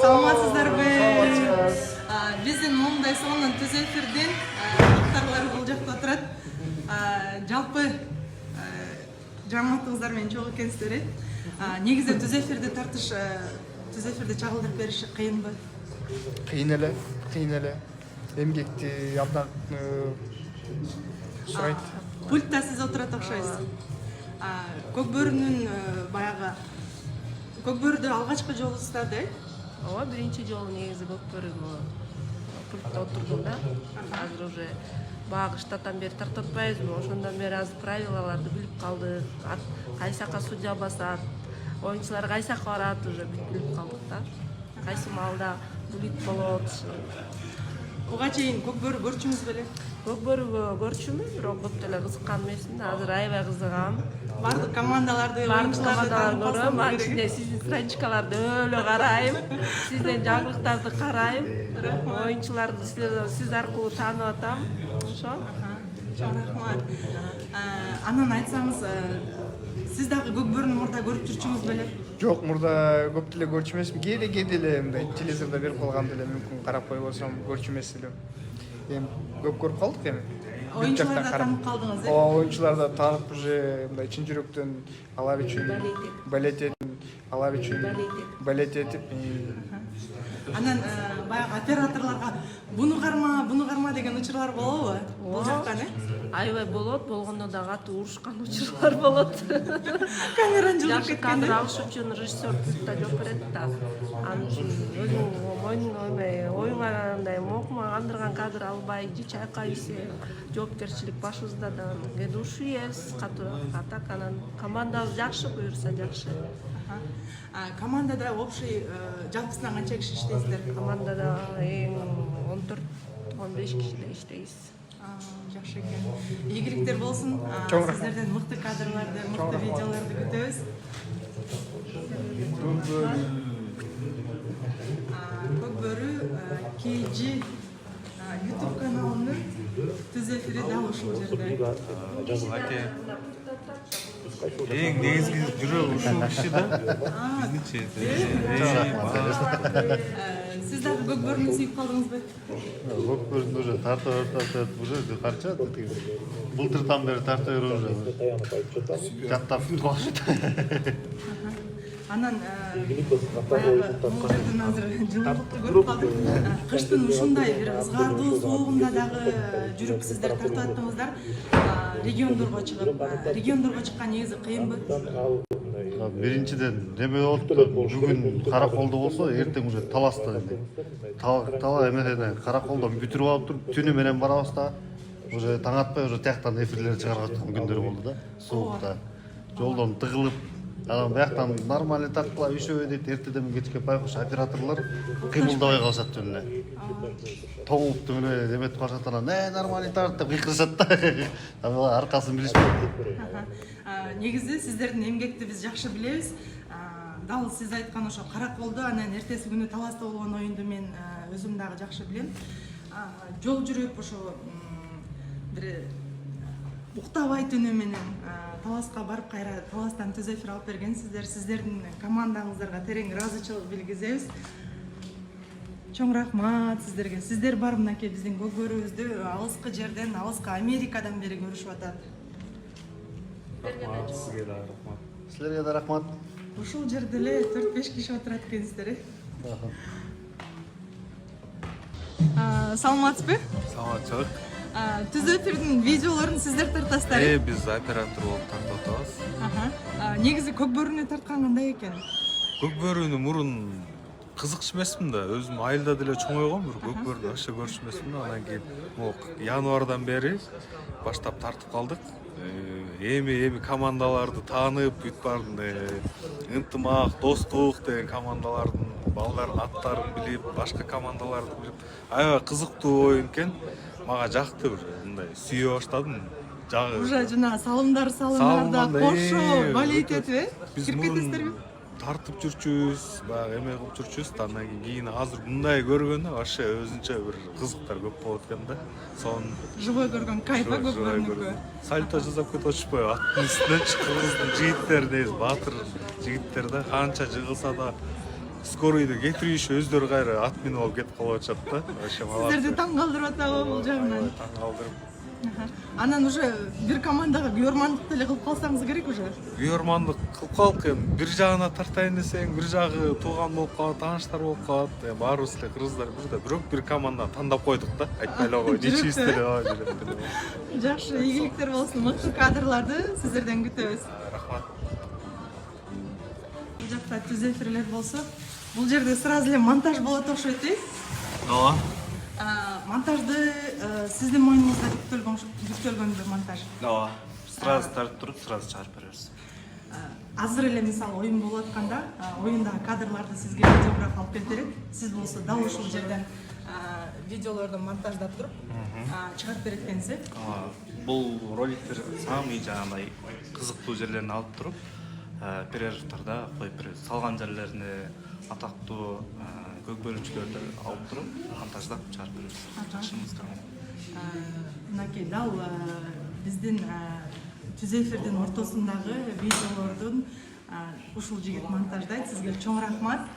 Саламатсыздарбы? Биздин моундай сонун түз эфирдин актарлары бул жакта отурат. Жалпы жамаатыңыздар менен чогуу экенсиздер. Негизи түз эфирди тартыш, түз эфирди чагылдырып бериш кыйынбы? Кыйын эле. Эмгекти абдан сурайт. Пультта сиз отурат окшойсуз. Көкбөрүнүн баягы Көкбөрүдө алгачкы жолу сиздерде? Ооба, биринчи жолу негизи Көкбөрүгө пультта отурдум да. Азыр уже баягы штаттан бери тартып атпайбызбы? Ошондон бери азыр правилаларды билип калдык. Кайсы жака судья басат, оюнчулар кайсы жака барат, уже билип калдык да. Кайсы маалда булит болот. Буга чейин Көкбөрү көрчүңүз беле? Көкбөрүгө көрчүмүн, бирок көп деле кызыккан эмесмин. Азыр аябай кызыгам. Бардык командаларды, Оюнчуларды көрөм, анын ичинде сиздин страничкаларды өлө карайм, сиздин жаңылыктарды карайм, оюнчуларды сиз аркылуу таанып атам. Ошо. Чоң рахмат. Анан айтсаңыз, сиз дагы Көкбөрүнү мурда көрүп жүрчүңүз беле? Жок, мурда көп деле көрчү эмесмин. Кээде эле мындай телевизордо берип калганда эле мүмкүн карап койбосом көрчү эмес элем. Эми көп көрүп калдык эми. Оюнчуларды таанып калдыңыз, Ооба, оюнчуларды таанып уже мындай чын жүрөктөн алар үчүн балет этип. Анан баягы операторлорго буну карма деген учурлар болобу? Бул жактан, Аябай болот, болгондо да катуу урушкан учурлар болот. Камераны жылып Жакшы кеткен. кадр алыш үчүн режиссер пультта жооп берет да. Анын үчүн өзүң оюңа андай андырган кадр албай же чайкай ийсе жоопкерчилик башыбызда да. Кээде ушуебиз катуу. Так анан командабыз жакшы, буюрса жакшы. Командада общий жалпысынан канча киши иштейсиздер? Командада эң 14-15 кишидей иштейбиз. Жакшы экен. Ийгиликтер болсун. Сиздерден мыкты кадрларды, мыкты видеолорду күтөбүз. Көкбөрү KG YouTube каналынын түз эфири дал ушул жерде. Эң негизги жүрөгү ушул киши да. Биздинчи. Сиз дагы Көкбөрүнү сүйүп калдыңызбы? Көкбөрүндү уже тартып уже карча былтыртан бери тартып берип уже жаттап күтүп алышты. Анан баягы бул жерден азыр жылуулукту көрүп калдык. Кыштын ушундай бир ызгаардуу соогунда дагы жүрүп сиздер тартып аттыңыздар. Региондорго чыгып, региондорго чыккан негизи кыйынбы? Биринчиден неме болупту, бүгүн караколдо болсо, эртең уже таласта. Тала эмесе караколдон бүтүрүп алып туруп, түнү менен барабыз да, уже таң атпай уже тияктан эфирлер чыгарып аткан күндөр болду да, соокта. Жолдон тыгылып, анан бияктан нормально тарткыла үйшөбөй дейт, эртеден кечке байкуш операторлор кыймылдабай калышат жөн эле. Тоңуп түмүнө эметип калышат, анан нормально тарт деп кыйкырышат да. Аркасын билишпейт. Негизи сиздердин эмгекти биз жакшы билебиз. Дал сиз айткан ошо караколдо, анан эртеси күнү таласта болгон оюнду мен өзүм дагы жакшы билем. Жол жүрүп ошо бир уктабай түнү менен таласка барып кайра таластан түз эфир алып бергенсиздер. Сиздердин командаңыздарга терең ыраазычылык билгизебиз. Чоң рахмат сиздерге. Сиздер бар мынакей биздин Көкбөрүбүздү алыскы жерден, алыскы Америкадан бери көрүшүп атат. Силерге да рахмат. Ушул жерде эле 4-5 киши отурат экенсиздер. Саламатсызбы? Саламатчылык. Түз эфирдин видеолорун сиздер тартасыздар. Биз оператор болуп тартып атабыз. Негизи Көкбөрүнү тарткан кандай экен? Көкбөрүнү мурун кызыкчу эмесмин да, өзүм айылда деле чоңойгом, бир Көкбөрүнү вообще көрчү эмесмин да. Анан кийин могу январдан бери баштап тартып калдык. Эми командаларды таанып, бүт баарын ынтымак, достук деген командалардын балдардын аттарын билип, башка командаларды билип, аябай кызыктуу оюн экен. Мага жакты, бир мындай сүйө баштадым. Уже жана салымдар да кошо балет этип, кирип кетесиздерби? тартып жүрчүбүз, баягы эме кылып жүрчүбүз да, андан кийин азыр мындай көргөндө вообще өзүнчө бир кызыктар көп болот экен да. Сонун Живой көргөн кайфа көп көрүнүккө. сальто жасап кетип атышпайбы, аттын үстүнөн чыгып кыздын жигиттер негизи баатыр жигиттер да, канча жыгылса да скорыйды кетириши өздөрү кайра ат минип алып кетип калып атышат да. Вообще молодцы. Сиздерди таң калтырып атабы бул жагынан? Таң калтырып. Анан уже бир командага күйөрмандык деле кылып калсаңыз керек уже. Күйөрмандык кылып калдык эми. Бир жагына тартайын десең, бир жагы тууган болуп калат, тааныштар болуп калат. Баарыбыз эле кыргыздар бирде, бирок бир команданы тандап койдук да. Айтпай эле койду. Ичибиз деле ооба жүрөт. Жакшы, ийгиликтер болсун. Мыкты кадрларды сиздерден күтөбүз. Рахмат. Бул жакта түз эфирлер болсо, бул жерде сразу эле монтаж болот окшойт дейт. Ооба. Монтажды сиздин мойнуңузда жүктөлгөнбү монтаж? Ооба. Сразу тартып туруп, сразу чыгарып беребиз. Азыр эле мисалы оюн болуп атканда, оюндагы кадрларды сизге видеограф алып келип берет. Сиз болсо дал ушул жерден видеолорду монтаждап туруп чыгарып берет экенсиз. Бул роликтер самый жанагындай кызыктуу жерлерин алып туруп, перерывтарда коюп беребиз. Салган жерлерине атактуу көк бөлүнчүлөрдү алып туруп, монтаждап чыгарып беребиз. Жакшы музыка. Мынакей дал биздин түз эфирдин ортосундагы видеолордун ушул жигит монтаждайт. Сизге чоң рахмат.